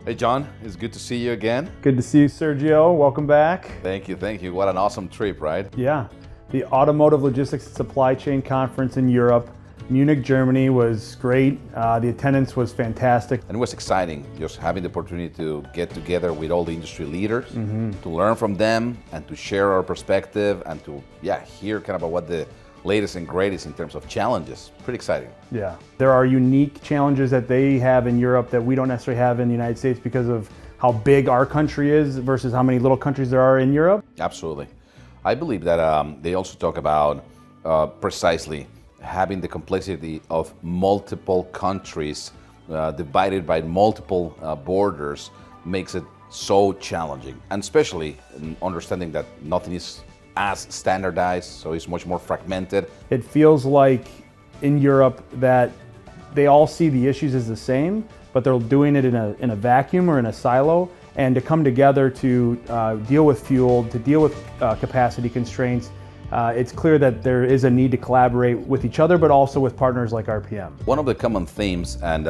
Hey John, it's good to see you again. Good to see you, Sergio. Welcome back. Thank you. What an awesome trip, right? Yeah, the Automotive Logistics and Supply Chain Conference in Europe, Munich, Germany was great. The attendance was fantastic. And it was exciting just having the opportunity to get together with all the industry leaders, to learn from them and to share our perspective and to hear kind of about what the latest and greatest in terms of challenges. Pretty exciting. Yeah, there are unique challenges that they have in Europe that we don't necessarily have in the United States because of how big our country is versus how many little countries there are in Europe. Absolutely. I believe that they also talk about precisely having the complexity of multiple countries divided by multiple borders makes it so challenging, and especially in understanding that nothing is as standardized, so it's much more fragmented. It feels like in Europe that they all see the issues as the same, but they're doing it in a vacuum or in a silo, and to come together to deal with fuel, to deal with capacity constraints. It's clear that there is a need to collaborate with each other, but also with partners like RPM. One of the common themes, and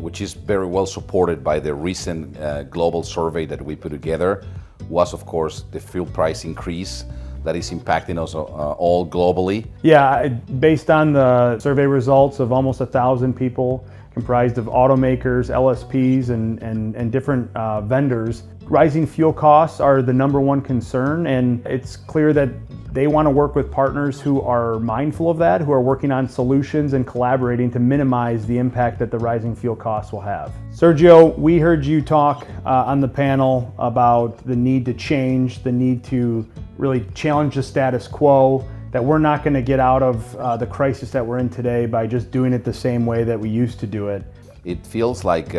which is very well supported by the recent global survey that we put together, was of course the fuel price increase that is impacting us all globally. Yeah, based on the survey results of almost 1,000 people comprised of automakers, LSPs, and different vendors, rising fuel costs are the number one concern, and it's clear that they want to work with partners who are mindful of that, who are working on solutions and collaborating to minimize the impact that the rising fuel costs will have. Sergio, we heard you talk on the panel about the need to change, the need to really challenge the status quo, that we're not going to get out of the crisis that we're in today by just doing it the same way that we used to do it. It feels like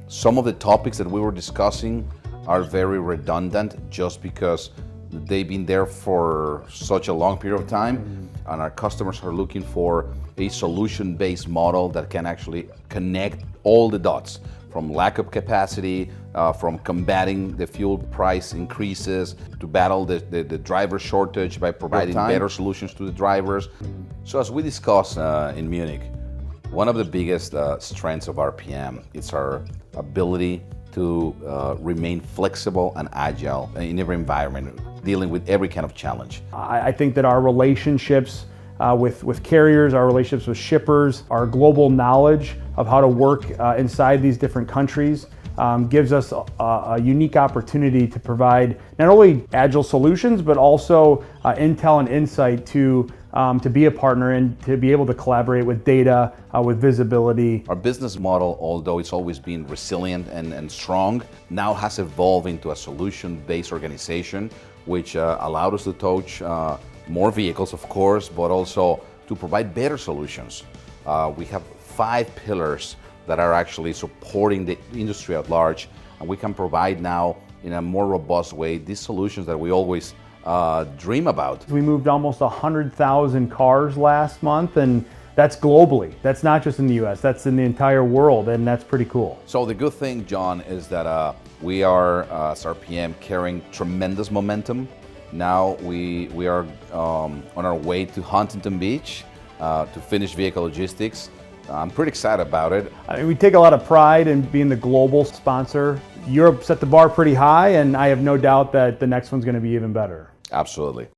some of the topics that we were discussing are very redundant just because they've been there for such a long period of time, and our customers are looking for a solution-based model that can actually connect all the dots, from lack of capacity, from combating the fuel price increases, to battle the driver shortage by providing better solutions to the drivers. So as we discussed in Munich, one of the biggest strengths of RPM is our ability to remain flexible and agile in every environment, dealing with every kind of challenge. I think that our relationships with carriers, our relationships with shippers, our global knowledge of how to work inside these different countries gives us a unique opportunity to provide not only agile solutions, but also intel and insight to be a partner and to be able to collaborate with data, with visibility. Our business model, although it's always been resilient and strong, now has evolved into a solution-based organization, which allowed us to touch more vehicles, of course, but also to provide better solutions. We have 5 pillars that are actually supporting the industry at large, and we can provide now in a more robust way these solutions that we always dream about. We moved almost 100,000 cars last month, and that's globally. That's not just in the US, that's in the entire world, and that's pretty cool. So the good thing, John, is that we are, as RPM, carrying tremendous momentum. Now we are on our way to Huntington Beach to finish vehicle logistics. I'm pretty excited about it. I mean, we take a lot of pride in being the global sponsor. Europe set the bar pretty high, and I have no doubt that the next one's going to be even better. Absolutely.